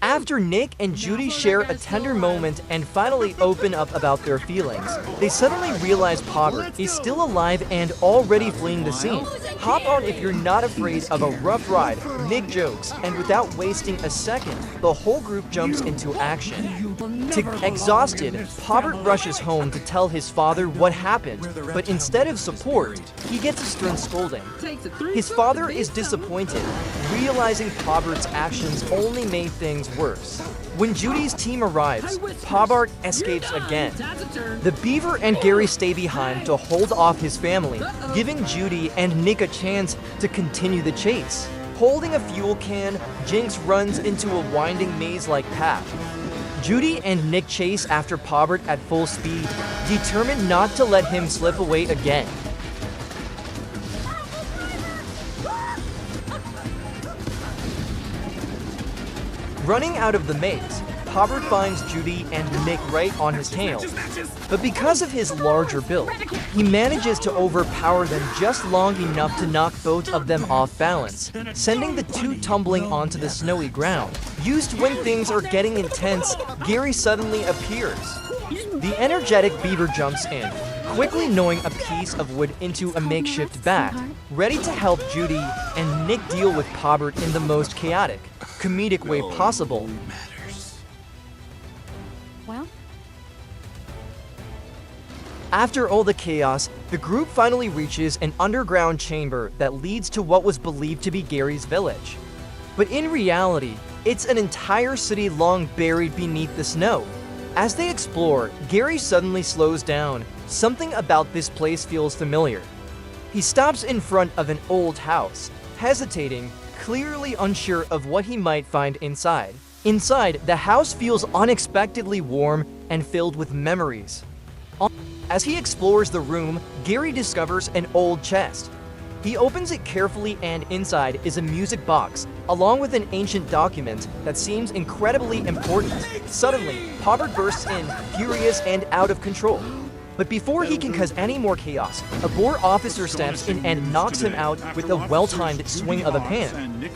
After Nick and Judy share a tender moment and finally open up about their feelings, they suddenly realize Pawbert is still alive and already fleeing the scene. Hop on if you're not afraid of a rough ride, Nick jokes, and without wasting a second, the whole group jumps into action. Exhausted, Pawbert rushes home to tell his father what happened, but instead of support, he gets a stern scolding. His father is disappointed, realizing Pawbert's actions only made things worse. When Judy's team arrives, Pawbert escapes again. The Beaver and Gary stay behind to hold off his family, giving Judy and Nick a chance to continue the chase. Holding a fuel can, Jinx runs into a winding maze-like path. Judy and Nick chase after Pawbert at full speed, determined not to let him slip away again. Running out of the maze, Pawbert finds Judy and Nick right on his tail. But because of his larger build, he manages to overpower them just long enough to knock both of them off balance, sending the two tumbling onto the snowy ground. Used when things are getting intense, Gary suddenly appears. The energetic Beaver jumps in, quickly knowing a piece of wood into a makeshift bat, ready to help Judy and Nick deal with Pawbert in the most chaotic, comedic way possible. Well? After all the chaos, the group finally reaches an underground chamber that leads to what was believed to be Gary's village. But in reality, it's an entire city long buried beneath the snow. As they explore, Gary suddenly slows down. Something about this place feels familiar. He stops in front of an old house, hesitating, clearly unsure of what he might find inside. Inside, the house feels unexpectedly warm and filled with memories. As he explores the room, Gary discovers an old chest. He opens it carefully and inside is a music box, along with an ancient document that seems incredibly important. Suddenly, Pawbert bursts in, furious and out of control. But before he can cause any more chaos, a Boer officer steps in and knocks him out with a well-timed swing of a pan.